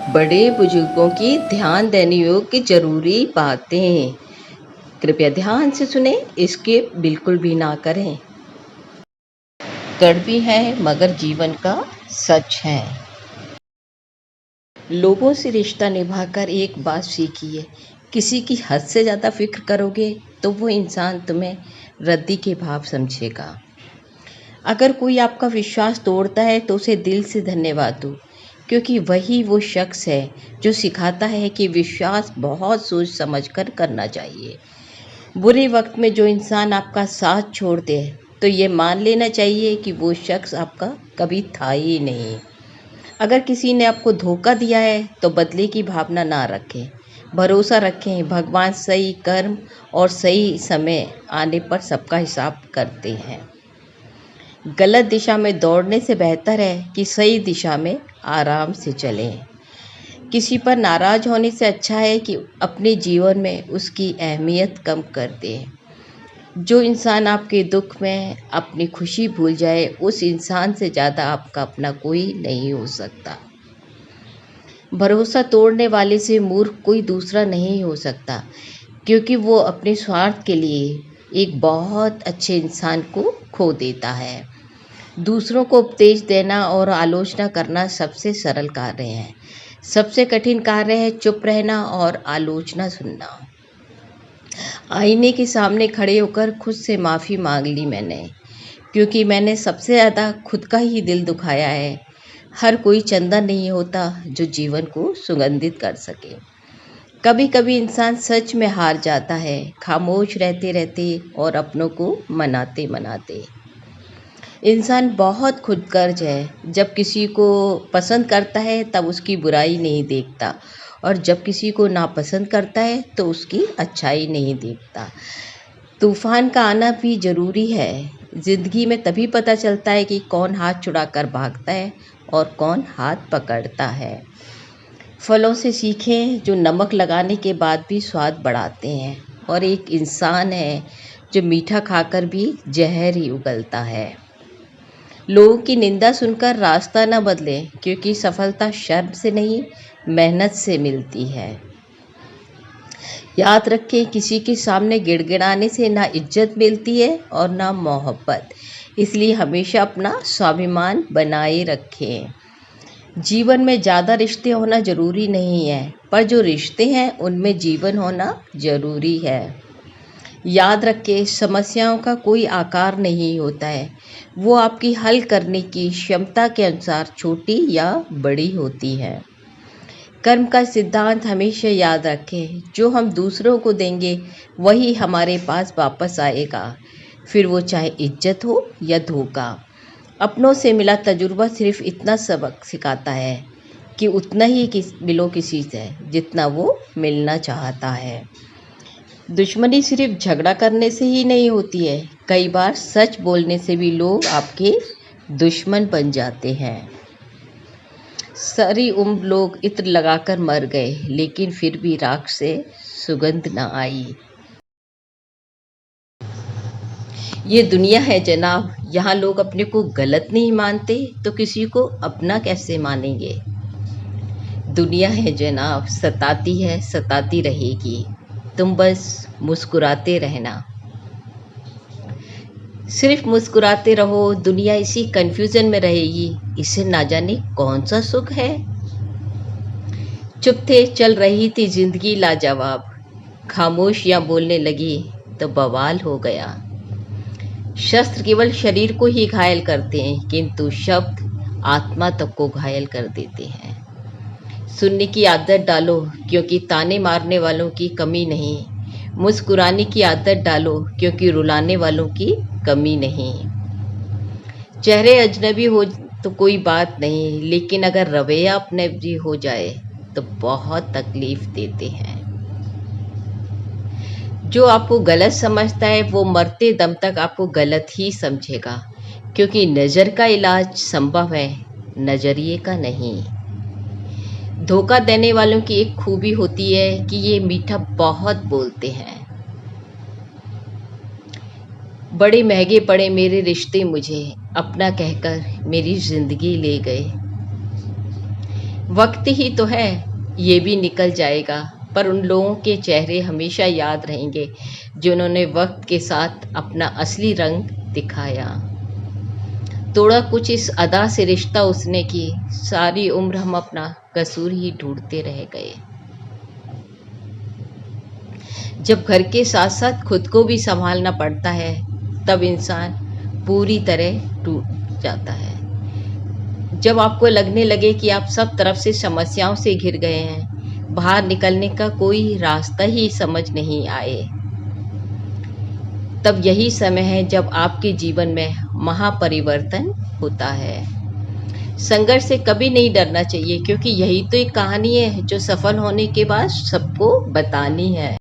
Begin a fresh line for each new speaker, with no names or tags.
बड़े बुजुर्गों की ध्यान देने योग्य जरूरी बातें। कृपया ध्यान से सुने, स्किप बिल्कुल भी ना करें। कड़वी है मगर जीवन का सच है। लोगों से रिश्ता निभाकर एक बात सीखिए, किसी की हद से ज़्यादा फिक्र करोगे तो वो इंसान तुम्हें रद्दी के भाव समझेगा। अगर कोई आपका विश्वास तोड़ता है तो उसे दिल से धन्यवाद दो, क्योंकि वही वो शख्स है जो सिखाता है कि विश्वास बहुत सोच समझकर करना चाहिए। बुरे वक्त में जो इंसान आपका साथ छोड़ दे तो ये मान लेना चाहिए कि वो शख्स आपका कभी था ही नहीं। अगर किसी ने आपको धोखा दिया है तो बदले की भावना ना रखें। भरोसा रखें, भगवान सही कर्म और सही समय आने पर सबका हिसाब करते हैं। गलत दिशा में दौड़ने से बेहतर है कि सही दिशा में आराम से चलें। किसी पर नाराज होने से अच्छा है कि अपने जीवन में उसकी अहमियत कम कर दें। जो इंसान आपके दुख में अपनी खुशी भूल जाए, उस इंसान से ज़्यादा आपका अपना कोई नहीं हो सकता। भरोसा तोड़ने वाले से मूर्ख कोई दूसरा नहीं हो सकता, क्योंकि वो अपने स्वार्थ के लिए एक बहुत अच्छे इंसान को खो देता है। दूसरों को उपदेश देना और आलोचना करना सबसे सरल कार्य है। सबसे कठिन कार्य है चुप रहना और आलोचना सुनना। आईने के सामने खड़े होकर खुद से माफ़ी मांग ली मैंने, क्योंकि मैंने सबसे ज़्यादा खुद का ही दिल दुखाया है। हर कोई चंदा नहीं होता जो जीवन को सुगंधित कर सके। कभी कभी इंसान सच में हार जाता है, खामोश रहते रहते और अपनों को मनाते मनाते। इंसान बहुत खुदगर्ज है। जब किसी को पसंद करता है तब उसकी बुराई नहीं देखता, और जब किसी को नापसंद करता है तो उसकी अच्छाई नहीं देखता। तूफान का आना भी ज़रूरी है। ज़िंदगी में तभी पता चलता है कि कौन हाथ छुड़ाकर भागता है और कौन हाथ पकड़ता है। फलों से सीखें जो नमक लगाने के बाद भी स्वाद बढ़ाते हैं, और एक इंसान है जो मीठा खाकर भी जहर ही उगलता है। लोगों की निंदा सुनकर रास्ता न बदलें, क्योंकि सफलता शर्म से नहीं, मेहनत से मिलती है। याद रखें, किसी के सामने गिड़गिड़ाने से ना इज्जत मिलती है और ना मोहब्बत। इसलिए हमेशा अपना स्वाभिमान बनाए रखें। जीवन में ज़्यादा रिश्ते होना ज़रूरी नहीं है, पर जो रिश्ते हैं उनमें जीवन होना ज़रूरी है। याद रखें, समस्याओं का कोई आकार नहीं होता है, वो आपकी हल करने की क्षमता के अनुसार छोटी या बड़ी होती है। कर्म का सिद्धांत हमेशा याद रखें, जो हम दूसरों को देंगे वही हमारे पास वापस आएगा, फिर वो चाहे इज्जत हो या धोखा। अपनों से मिला तजुर्बा सिर्फ इतना सबक सिखाता है कि उतना ही मिलो किसी से जितना वो मिलना चाहता है। दुश्मनी सिर्फ झगड़ा करने से ही नहीं होती है, कई बार सच बोलने से भी लोग आपके दुश्मन बन जाते हैं। सारी उम्र लोग इत्र लगाकर मर गए, लेकिन फिर भी राख से सुगंध न आई। ये दुनिया है जनाब, यहाँ लोग अपने को गलत नहीं मानते तो किसी को अपना कैसे मानेंगे। दुनिया है जनाब, सताती है, सताती रहेगी, तुम बस मुस्कुराते रहना। सिर्फ मुस्कुराते रहो, दुनिया इसी कन्फ्यूज़न में रहेगी, इसे ना जाने कौन सा सुख है। चुप थे चल रही थी जिंदगी लाजवाब, खामोश या बोलने लगी तो बवाल हो गया। शस्त्र केवल शरीर को ही घायल करते हैं, किंतु शब्द आत्मा तक को घायल कर देते हैं। सुनने की आदत डालो, क्योंकि ताने मारने वालों की कमी नहीं। मुस्कुराने की आदत डालो, क्योंकि रुलाने वालों की कमी नहीं। चेहरे अजनबी हो तो कोई बात नहीं, लेकिन अगर रवैया अपनजी हो जाए तो बहुत तकलीफ देते हैं। जो आपको गलत समझता है वो मरते दम तक आपको गलत ही समझेगा, क्योंकि नज़र का इलाज संभव है, नज़रिए का नहीं। धोखा देने वालों की एक खूबी होती है कि ये मीठा बहुत बोलते हैं। बड़े महंगे पड़े मेरे रिश्ते मुझे, अपना कहकर मेरी ज़िंदगी ले गए। वक्त ही तो है, ये भी निकल जाएगा, पर उन लोगों के चेहरे हमेशा याद रहेंगे जिन्होंने वक्त के साथ अपना असली रंग दिखाया। तोड़ा कुछ इस अदा से रिश्ता उसने की, सारी उम्र हम अपना कसूर ही ढूंढते रह गए। जब घर के साथ साथ खुद को भी संभालना पड़ता है, तब इंसान पूरी तरह टूट जाता है। जब आपको लगने लगे कि आप सब तरफ से समस्याओं से घिर गए हैं, बाहर निकलने का कोई रास्ता ही समझ नहीं आए, तब यही समय है जब आपके जीवन में महापरिवर्तन होता है। संघर्ष से कभी नहीं डरना चाहिए, क्योंकि यही तो एक कहानी है जो सफल होने के बाद सबको बतानी है।